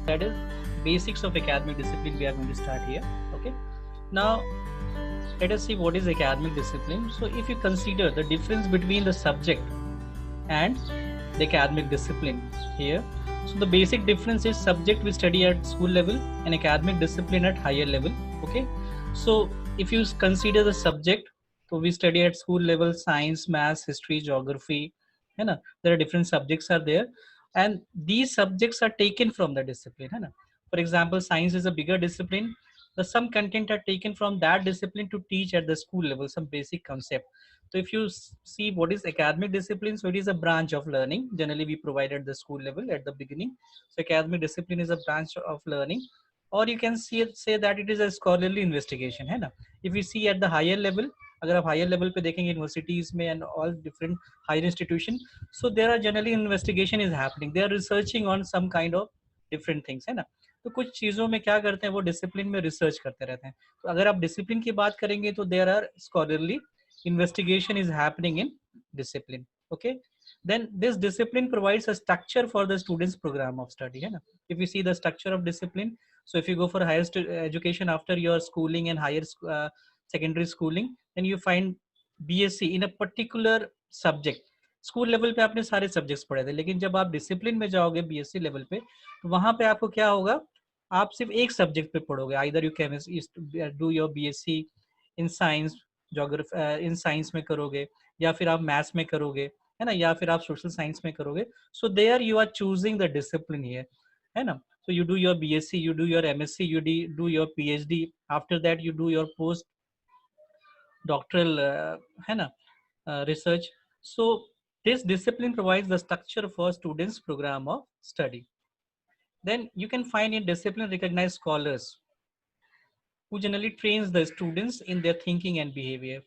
That is basics of academic discipline we are going to start here. Okay, now let us see what is academic discipline. So if you consider the difference between the subject and the academic discipline here, so the basic difference is subject we study at school level and academic discipline at higher level. Okay, so if you consider the subject, so we study at school level science, maths, history, geography, है ना, there are different subjects are there, and these subjects are taken from the discipline, है ना. For example, science is a bigger discipline, the some content are taken from that discipline to teach at the school level some basic concept. So if you see what is academic discipline, so it is a branch of learning. Generally, we provide at the school level at the beginning. So academic discipline is a branch of learning, or you can say that it is a scholarly investigation, है ना. If we see at the higher level, अगर आप higher level पे देखेंगे universities में and all different higher institution, so there are generally investigation is happening, they are researching on some kind of different things, है ना. तो कुछ चीज़ों में क्या करते हैं, वो डिसिप्लिन में रिसर्च करते रहते हैं. तो अगर आप डिसिप्लिन की बात करेंगे तो there are scholarly investigation is happening in discipline. Okay, then this discipline provides a structure for the students program of study, है ना. If you see the structure of discipline, so if you go for higher education after your schooling and higher secondary schooling, then you find BSc in a particular subject. School level पे आपने सारे subjects पढ़े थे, लेकिन जब आप discipline में जाओगे बीएससी लेवल पे, तो वहां पे आपको क्या होगा, आप सिर्फ एक सब्जेक्ट पे पढ़ोगे. Either you chemistry do your BSc in science, geography in science में करोगे, या फिर आप मैथ्स में करोगे, है ना, या फिर आप सोशल साइंस में करोगे. So there you are choosing the discipline here, है ना. So you do your BSc, you do your MSc, you do your PhD. After that, you do your post doctoral, है ना, research. So this discipline provides the structure for students' program of study. Then you can find in discipline recognized scholars who generally trains the students in their thinking and behavior.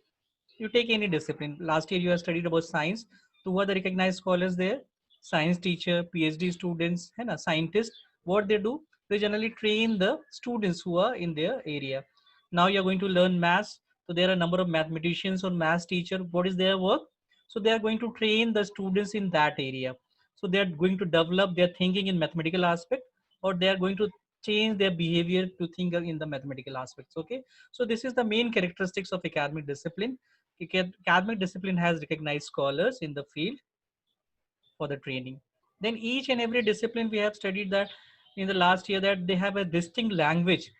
You take any discipline. Last year you have studied about science. So who are the recognized scholars there? Science teacher, PhD students, and scientists. What they do? They generally train the students who are in their area. Now you're going to learn maths. So there are a number of mathematicians or maths teacher. What is their work? So they are going to train the students in that area. So they are going to develop their thinking in mathematical aspect, or they are going to change their behavior to think in the mathematical aspects. Okay. So this is the main characteristics of academic discipline. Academic discipline has recognized scholars in the field for the training. Then each and every discipline we have studied that in the last year, that they have a distinct language.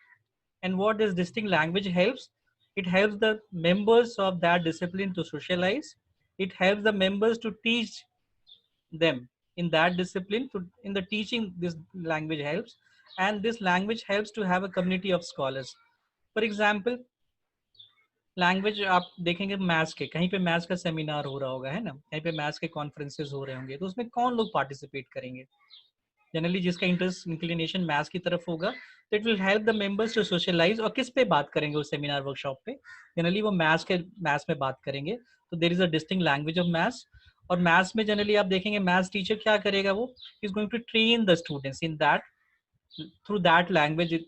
And what this distinct language helps? It helps the members of that discipline to socialize. It helps the members to teach them in that discipline. To, in the teaching, this language helps. And this language helps to have a community of scholars. For example, language आप देखेंगे maths के, कहीं पे maths का seminar हो रहा होगा, है ना, कहीं पे मैथ्स के कॉन्फ्रेंसेस हो रहे होंगे, तो उसमें कौन लोग पार्टिसिपेट करेंगे? जनरली जिसका इंटरेस्ट इंक्लिनेशन मैथ्स की तरफ होगा, तो it will help the members to socialise. और किस पे बात करेंगे उस सेमिनार वर्कशॉप पे? जनरली वो मैथ्स में बात करेंगे. तो there is a distinct language of maths. और मैथ्स में जनरली आप देखेंगे मैथ्स टीचर क्या करेगा, वो is going to train the students in that through that language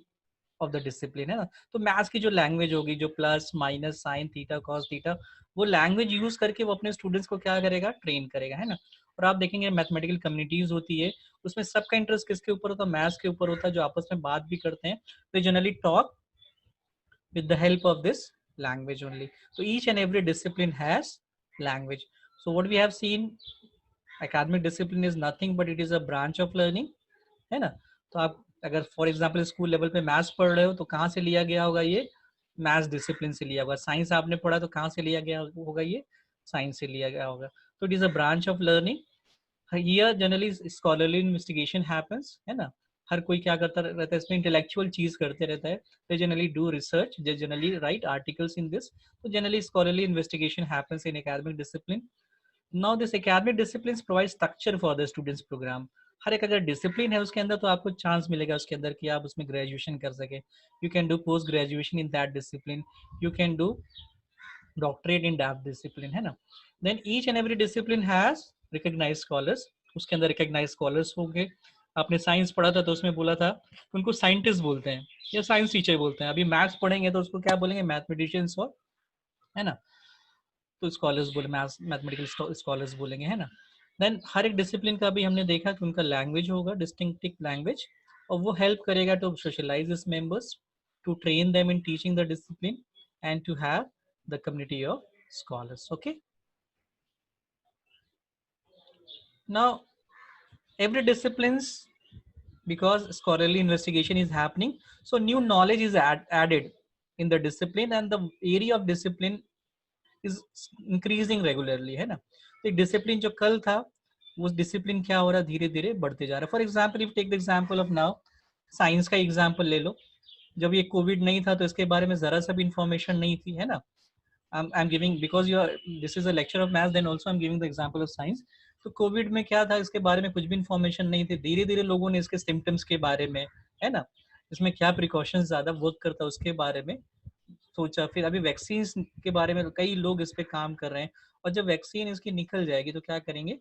of the discipline, है ना. तो मैथ्स की जो लैंग्वेज होगी, जो plus minus sine theta cos theta, वो लैंग्वेज यूज करके वो अपने स्टूडेंट्स को क्या करेगा, ट्रेन करेगा, है ना. और आप देखेंगे मैथमेटिकल कम्युनिटीज होती है, उसमें सबका इंटरेस्ट किसके ऊपर होता है? मैथ्स के ऊपर होता है, जो आपस में बात भी करते हैं. तो generally talk with the help of this language only. So each and every discipline has language. So what we have seen, academic discipline is nothing but it is a branch of learning, है ना. तो आप अगर for example school level पे maths पढ़ रहे हो, तो कहाँ से लिया गया होगा? ये मैथ्स डिसिप्लिन से लिया होगा. साइंस आपने पढ़ा तो कहाँ से लिया गया होगा? ये साइंस से लिया गया होगा. तो it is a branch of learning. Here generally scholarly investigation happens, है ना. हर कोई क्या करता रहता है इसमें? इंटेलेक्चुअल चीज करते रहता है. They generally do research, they generally write articles in this. तो generally scholarly investigation happens in academic discipline. Now this academic discipline provide structure for the students programme. हर एक अगर डिसिप्लिन है उसके अंदर, तो आपको चांस मिलेगा उसके अंदर कि आप उसमें ग्रेजुएशन कर सके. You can do post graduation in that discipline, you can do doctorate in that discipline, है ना. Then each and every discipline has recognised scholars. उसके अंदर रिकॉग्नाइज्ड स्कॉलर्स होंगे. आपने साइंस पढ़ा था तो उसमें बोला था उनको साइंटिस्ट बोलते हैं या साइंस टीचर बोलते हैं. अभी मैथ्स पढ़ेंगे तो उसको क्या बोलेंगे? मैथमेटिशियंस, और है ना. तो स्कॉलर्स बोले, मैथमेटिकल स्कॉलर्स बोलेंगे, है ना. देन हर एक डिसिप्लिन का भी हमने देखा कि उनका लैंग्वेज होगा, डिस्टिंक्टिव लैंग्वेज. और वो हेल्प करेगा to socialise this members, to train them in teaching the discipline and to have the community of scholars. Okay, now every disciplines, because scholarly investigation is happening, so new knowledge is added in the discipline and the area of discipline is increasing regularly, है ना. तो एक discipline जो कल था वो discipline क्या हो रहा है, धीरे धीरे बढ़ते जा रहा है. For example if take the example of now, science का एग्जाम्पल ले लो. जब ये कोविड नहीं था तो इसके बारे में जरा सा भी इंफॉर्मेशन नहीं थी, है ना. I'm giving because you are this is a lecture of math, then also I'm giving the example of science. तो कोविड में क्या था, इसके बारे में कुछ भी इंफॉर्मेशन नहीं थी. धीरे धीरे लोगों ने इसके सिम्टम्स के बारे में, है ना, इसमें क्या प्रिकॉशंस ज्यादा वर्क करता है उसके बारे में सोचा. फिर अभी वैक्सीन के बारे में कई लोग इस पे काम कर रहे हैं, और जब वैक्सीन इसकी निकल जाएगी तो क्या करेंगे,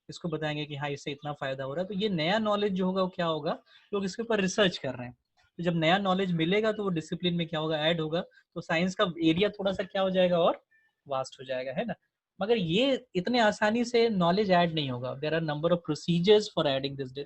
इसको बताएंगे कि हाँ इससे इतना फायदा हो रहा है. तो ये नया नॉलेज जो होगा वो क्या होगा, लोग इसके ऊपर रिसर्च कर रहे हैं. तो जब नया नॉलेज मिलेगा तो वो डिसिप्लिन में क्या होगा, ऐड होगा. तो साइंस का एरिया थोड़ा सा क्या हो जाएगा, और वास्ट हो जाएगा, है ना. मगर ये इतने आसानी से नॉलेज ऐड नहीं होगा. There are number of procedures for adding this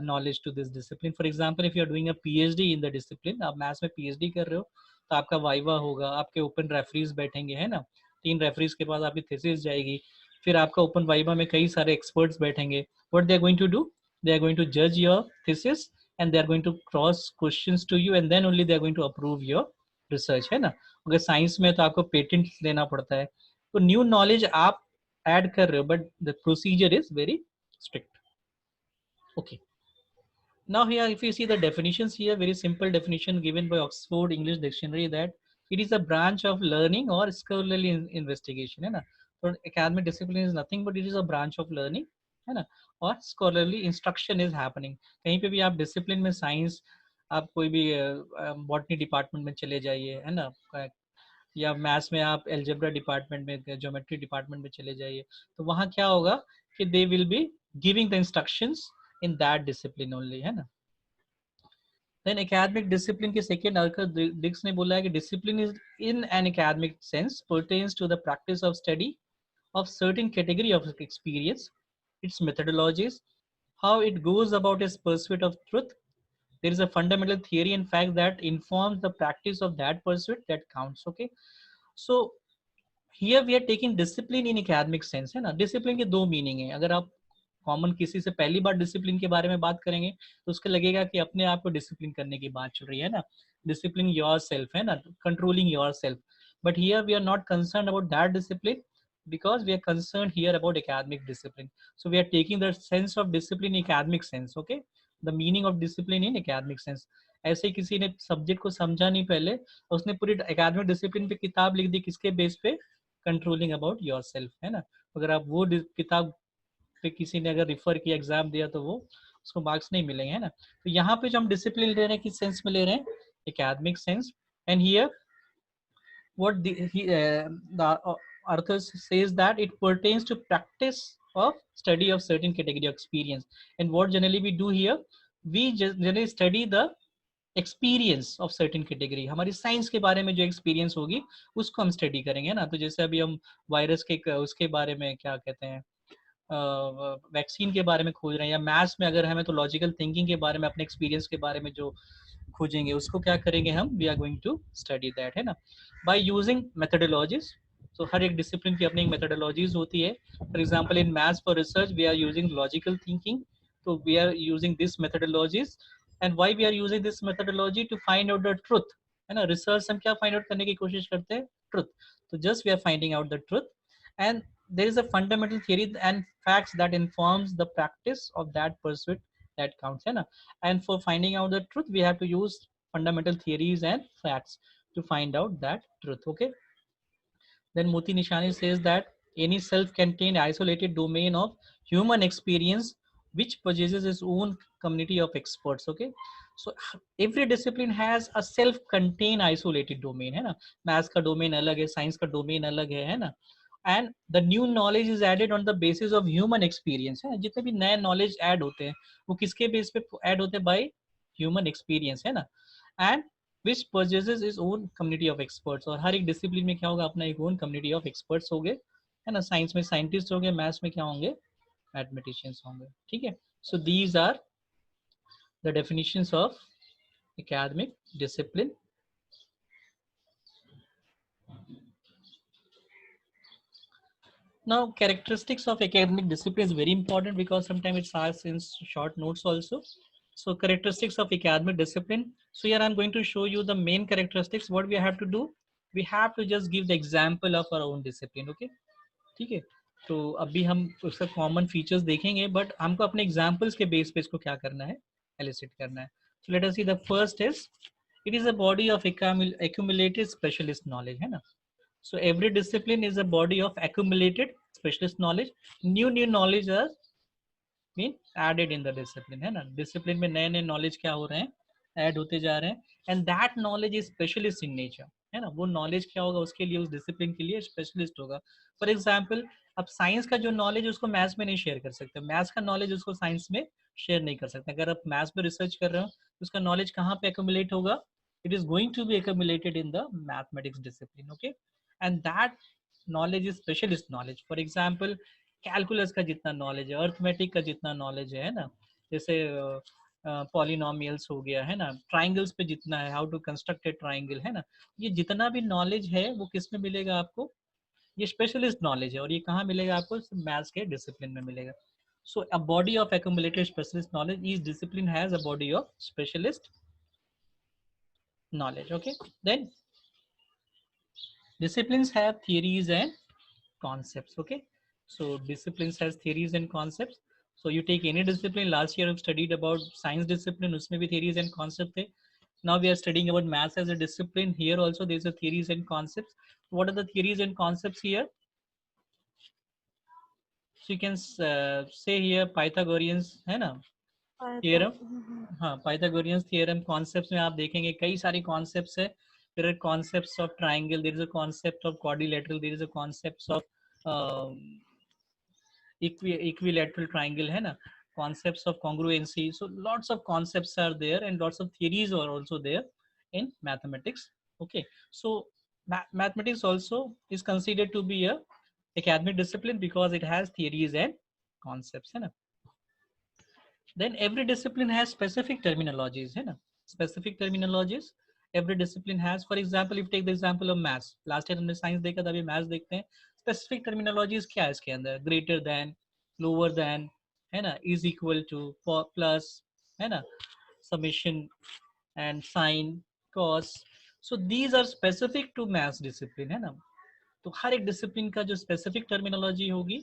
knowledge to this discipline. For example, if you are doing a PhD in the discipline, आप मैथ्स में PhD कर रहे हो तो आपका वाइवा होगा, आपके ओपन रेफरीज बैठेंगे, है ना. 3 रेफरीज के बाद आपकी थीसिस जाएगी, फिर आपका ओपन वाइवा में कई सारे एक्सपर्ट्स बैठेंगे. What they are going to do, they are going to जज your thesis and they are going to cross questions to you and then only they are going to approve your research, है ना. अगर science में तो आपको patent लेना पड़ता है. तो न्यू नॉलेज आप ऐड कर रहे हो but the procedure is very strict. Okay, now here if you see the definitions here, very simple definition given by Oxford English Dictionary, that it is a branch of learning or scholarly investigation, है ना. तो academic discipline is nothing but it is a branch of learning, है ना, और scholarly instruction is happening. कहीं पे भी आप discipline में science, आप कोई भी botany department में चले जाइए, है ना, या मैथ्स में आप एल्जेब्रा डिपार्टमेंट में, ज्योमेट्री डिपार्टमेंट में चले जाइए, तो वहाँ क्या होगा कि they will be giving the instructions in that discipline only, है ना. देन एकेडमिक डिसिप्लिन के सेकेंड आर्कर डिक्स ने बोला है कि discipline is in an academic sense pertains to the practice of study of certain category of experience, its methodologies, how it goes about its pursuit of truth. There is a fundamental theory and fact that informs the practice of that pursuit that counts. Okay, so here we are taking discipline in academic sense, है ना. Discipline के दो meaning है. अगर आप common किसी से पहली बार डिसिप्लिन के बारे में बात करेंगे तो उसको लगेगा कि अपने आप को डिसिप्लिन करने की बात चल रही है ना, डिसिप्लिन योर सेल्फ, है ना, controlling yourself. But here we are not concern about that discipline, because we are concerned here about academic discipline. So we are taking the sense of discipline in academic sense. Okay, the meaning of discipline in academic sense. ऐसे किसी ने subject को समझा नहीं पहले, उसने पूरी academic discipline पे किताब लिख दी, किसके बेस पे, कंट्रोलिंग अबाउट योर सेल्फ, है ना. अगर आप वो किताब पे किसी ने अगर रिफर किया, एग्जाम दिया, तो वो उसको मार्क्स नहीं मिलेंगे, है ना. तो यहाँ पे जो हम डिसिप्लिन ले रहे हैं किस सेंस में ले रहे हैं, academic sense. And here what the author says that it pertains to practice of study of certain category of experience. And what generally we do here, we generally study the experience of certain category. हमारी science के बारे में जो experience होगी उसको हम study करेंगे ना. तो जैसे अभी हम वायरस के उसके बारे में क्या कहते हैं, वैक्सीन के बारे में खोज रहे हैं, या मैथ्स में अगर हमें तो लॉजिकल थिंकिंग के बारे में, अपने एक्सपीरियंस के बारे में जो खोजेंगे उसको क्या करेंगे हम, we are going to study that, है ना, बाय यूजिंग मेथोडोलॉजीज. तो हर एक डिसिप्लिन की अपनी मेथोडोलॉजीज होती है. For example in maths for research we are using logical thinking. तो we are using this methodologies. And why we are using this methodology, to find out the truth, है ना. Research हम क्या find out करने की कोशिश करते हैं, ट्रुथ. तो just we are finding out the truth, and there is a fundamental theory and facts that informs the practice of that pursuit that counts, है ना. And for finding out the truth we have to use fundamental theories and facts to find out that truth. Okay, then Moti Nishani says that any self-contained isolated domain of human experience which possesses its own community of experts. Okay, so every discipline has a self-contained isolated domain, है ना. Maths का domain अलग है, science का domain अलग है ना. And the new knowledge is added on the basis of human experience, है. जितने भी नए नॉलेज ऐड होते हैं वो किसके बेस पे ऐड होते हैं, बाय ह्यूमन एक्सपीरियंस, है ना. And which possesses its own community of experts. और हर एक डिसिप्लिन में क्या होगा, अपना एक ओन कम्युनिटी ऑफ एक्सपर्ट्स होंगे, है ना. साइंस में साइंटिस्ट होंगे, मैथ्स में क्या होंगे, मैथमेटिशियंस होंगे. ठीक है, so these are the definitions of academic discipline. Now, characteristics of academic discipline is very important because sometimes it's asked in short notes also. So, characteristics of academic discipline. So, here I'm going to show you the main characteristics. What we have to do, we have to just give the example of our own discipline. Okay, ठीक है. तो अभी हम उसका common features देखेंगे, but हमको अपने examples के बेस पे इसको क्या करना है, एलिसिट करना है. So let us see the first is it is a body of accumulated specialist knowledge, है ना. So every discipline is a body of accumulated specialist knowledge. New knowledge are being added in the discipline, है ना. Discipline में नए नए knowledge क्या हो रहे हैं, ऐड होते जा रहे हैं, and that knowledge is specialist in nature, है ना. वो knowledge क्या होगा, उसके लिए, उस discipline के लिए specialist होगा. For example, अब साइंस का जो नॉलेज उसको मैथ्स में नहीं शेयर कर सकते, मैथ्स का नॉलेज उसको साइंस में शेयर नहीं कर सकते. अगर आप मैथ्स में रिसर्च कर रहे हो तो उसका नॉलेज कहाँ पे एक्यूमुलेट होगा, it is going to be accumulated in the mathematics discipline. Okay, and that knowledge is specialist knowledge. For example, calculus का जितना नॉलेज है, अर्थमेटिक का जितना नॉलेज है ना, जैसे पॉलिनोमियल्स हो गया, है ना, ट्राइंगल्स पे जितना है, how to construct a triangle, है ना, ये जितना भी नॉलेज है वो किस में मिलेगा आपको, ये स्पेशलिस्ट नॉलेज है. और ये कहाँ मिलेगा आपको, मैथ्स के डिसिप्लिन में मिलेगा. So a body of accumulated specialist knowledge, each discipline has a body of specialist knowledge. Okay, then disciplines have theories and concepts. Okay, so disciplines has theories and concepts. So you take any discipline, last year I've studied about science discipline, उसमें भी theories and concepts थे. Now we are studying about maths as a discipline. Here also there's a theories and concepts. What are the theories and concepts here? So you can say here Pythagoreans, है ना, theorem. हाँ, Pythagorean theorem concepts में आप देखेंगे कई सारी concepts है. There are concepts of triangle, there is a concept of quadrilateral, there is a concept of equilateral triangle, है ना, concepts of congruency. So lots of concepts are there and lots of theories are also there in mathematics. Okay, so mathematics also is considered to be a academic discipline because it has theories and concepts, है ना. Then every discipline has specific terminologies, है ना, specific terminologies every discipline has. For example, if you take the example of maths, last year हमने science देखा था, अभी maths देखते हैं. Specific terminologies क्या है इसके अंदर, greater than, lower than, है ना, is equal to, plus, है ना, summation and sign, cos. So these are specific to maths discipline, है ना. तो हर एक डिसिप्लिन का जो स्पेसिफिक टर्मिनोलॉजी होगी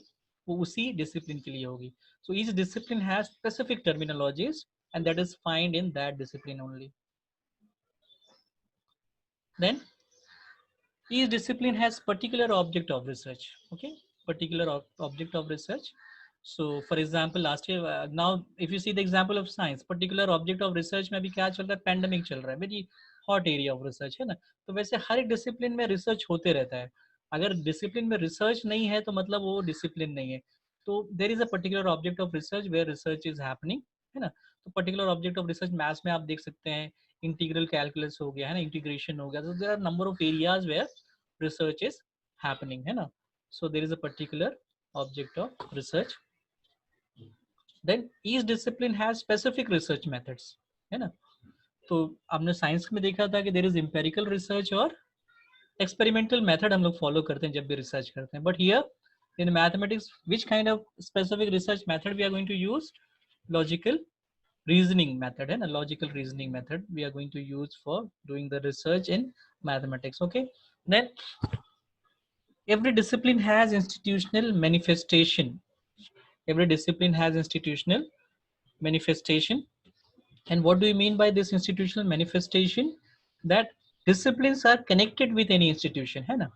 वो उसी डिसिप्लिन के लिए होगी. So each discipline has specific terminologies and that is found in that discipline only. Then each discipline has particular object of research. Okay, particular object of research. So for example, last year, now if you see the example of science, particular object of research में भी क्या चल रहा है, pandemic चल रहा है, very hot area of research, है ना. तो वैसे हर एक डिसिप्लिन में रिसर्च होते रहता है. अगर डिसिप्लिन में रिसर्च नहीं है तो मतलब वो डिसिप्लिन नहीं है. तो there is a particular object of research where research is happening, है ना. तो particular object of research maths में आप देख सकते हैं, इंटीग्रल कैलकुलस हो गया, है ना, इंटीग्रेशन हो गया. तो there are number of areas where research is happening, है ना. So there is a particular object of research. Then each discipline has specific research methods, है ना. तो आपने साइंस में देखा था कि there is empirical research और experimental method हम लोग follow करते हैं जब भी research करते हैं. But here in mathematics, which kind of specific research method we are going to use? Logical reasoning method, है ना, logical reasoning method we are going to use for doing the research in mathematics. Okay, then every discipline has institutional manifestation. Every discipline has institutional manifestation. And what do you mean by this institutional manifestation? That disciplines are connected with any institution, है ना.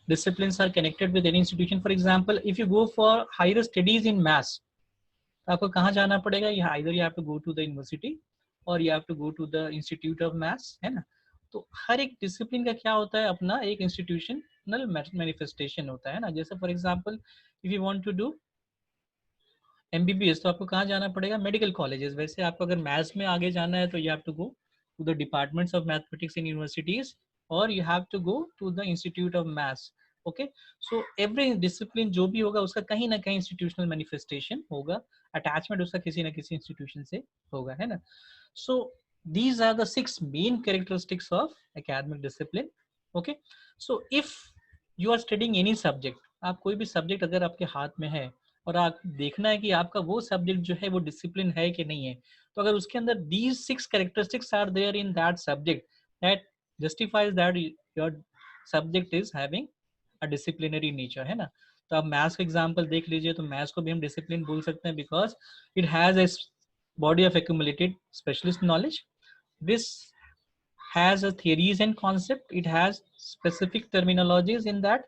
Disciplines are connected with any institution. For example, if you go for higher studies in maths, तो आपको कहाँ जाना पड़ेगा, either you have to go to the university or you have to go to the institute of maths, है ना. तो हर एक discipline का क्या होता है, अपना एक इंस्टीट्यूशनल मैनिफेस्टेशन होता है ना. जैसे for example, if you want to do MBBS तो आपको कहाँ जाना पड़ेगा, मेडिकल कॉलेजेस. वैसे आपको अगर मैथ्स में आगे जाना है तो you have to go to the departments of mathematics in universities और you have to go to the institute of maths. Okay, so every discipline जो भी होगा उसका कहीं ना कहीं इंस्टीट्यूशनल मैनिफेस्टेशन होगा, अटैचमेंट उसका किसी ना किसी इंस्टीट्यूशन से होगा, है ना. सो these are the 6 main characteristics of academic discipline. Okay, so if you are studying any subject, आप कोई भी सब्जेक्ट अगर आपके हाथ में है और आप देखना है कि आपका वो सब्जेक्ट जो है वो डिसिप्लिन है कि नहीं है, तो अगर उसके अंदर these 6 characteristics are there in that subject, that justifies that your subject is having a disciplinary nature, है ना. तो आप मैथ्स का एग्जांपल देख लीजिए, तो मैथ्स को भी हम डिसिप्लिन बोल सकते हैं because it has a body of accumulated specialist knowledge. This has a theories and concept, it has specific terminologies in that.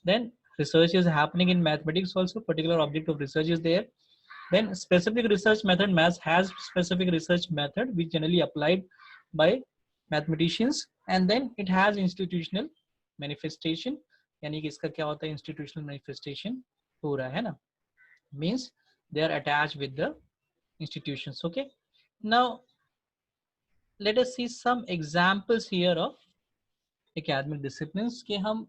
Then research is happening in mathematics also, particular object of research is there. Then specific research method, maths has specific research method which generally applied by mathematicians. And then it has institutional manifestation, यानी कि इसका क्या होता है, institutional manifestation हो रहा है ना, means they are attached with the institutions. Okay, now let us see some examples here of academic disciplines कि हम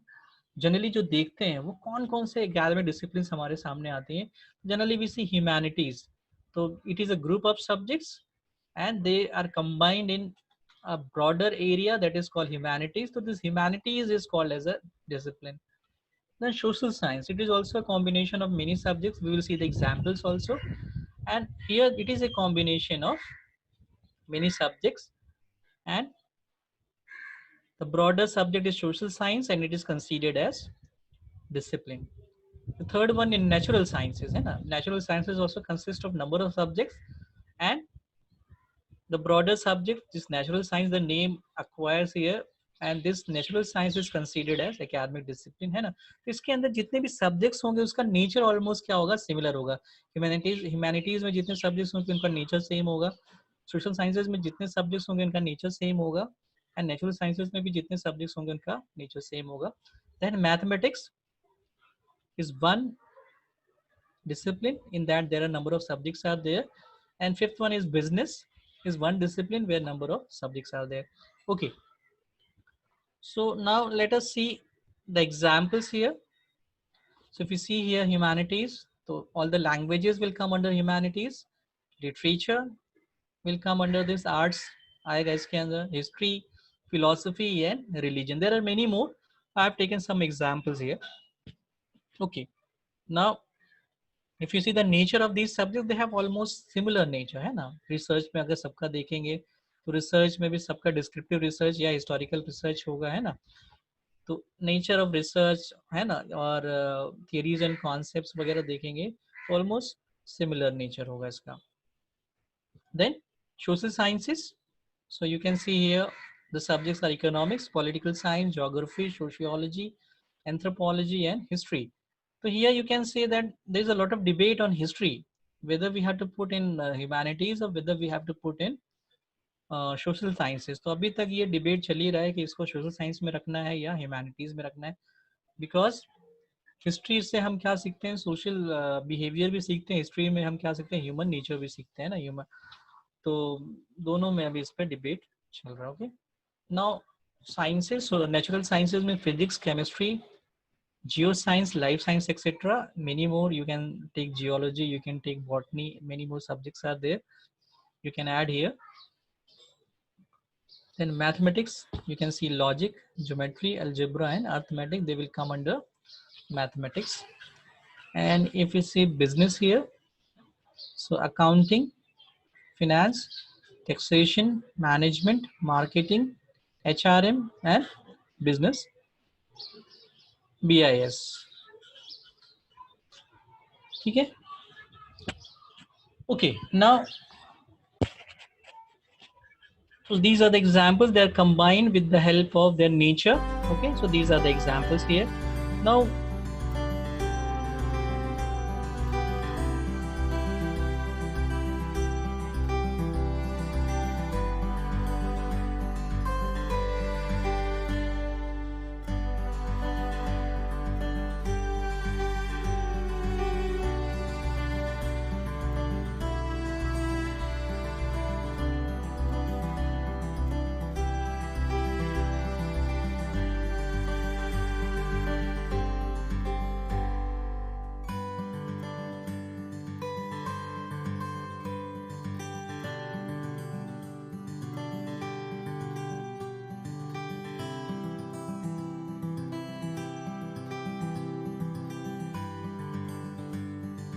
जनरली जो देखते हैं वो कौन कौन से academic disciplines हमारे सामने आते हैं. जनरली we see humanities, तो it is a group of subjects and they are combined in a broader area that is called humanities. So this humanities is called as a discipline. Then social science, it is also a combination of many subjects, we will see the examples also, and here it is a combination of many subjects, and the broader subject is social science and it is considered as discipline. The third one in natural sciences, है ना, natural sciences also consist of number of subjects, and the broader subject, this natural science, the name acquires here, and this natural science is considered as academic discipline, है ना. तो इसके अंदर जितने भी subjects होंगे उसका nature almost क्या होगा, similar होगा. humanities में जितने subjects होंगे उनका nature same होगा, social sciences में जितने subjects होंगे उनका nature same होगा, and natural sciences में भी जितने subjects होंगे उनका nature same होगा. Then mathematics is one discipline in that there are number of subjects are there, and fifth one is business, is one discipline where number of subjects are there. Okay, so now let us see the examples here. So if you see here humanities, so all the languages will come under humanities, literature will come under this, arts आएगा इसके अंदर, history, philosophy and religion. There are many more. I have taken some examples here. Okay, now if you see the nature of these subjects, they have almost similar nature, है ना. Research में अगर सबका देखेंगे तो रिसर्च में भी सबका डिस्क्रिप्टिव रिसर्च या हिस्टोरिकल रिसर्च होगा, है ना. तो नेचर ऑफ रिसर्च है ना, और थियरीज एंड कॉन्सेप्ट्स वगैरह देखेंगे तो ऑलमोस्ट सिमिलर नेचर होगा इसका. Then social sciences, so you can see here the subjects are economics, political science, geography, sociology, anthropology and history. So here you can say that there is a lot of debate on history, whether we have to put in humanities or whether we have to put in social sciences. तो अभी तक ये debate चल ही रहा है कि इसको social science में रखना है या humanities में रखना है, because हिस्ट्री से हम क्या सीखते हैं, सोशल बिहेवियर भी सीखते हैं, हिस्ट्री में हम क्या सीखते हैं, ह्यूमन नेचर भी सीखते हैं ना, ह्यूमन. तो दोनों में अभी इस पर डिबेट चल रहा है. Okay, now sciences, natural sciences में physics, chemistry, geo science, life science etcetera, many more. You can take geology, you can take botany, many more subjects are there, you can add here. Then mathematics, you can see logic, geometry, algebra and arithmetic, they will come under mathematics. And if you see business here, so accounting, finance, taxation, management, marketing, HRM and business BIS. ठीक है. Okay, now so these are the examples, they are combined with the help of their nature. Okay, so these are the examples here. Now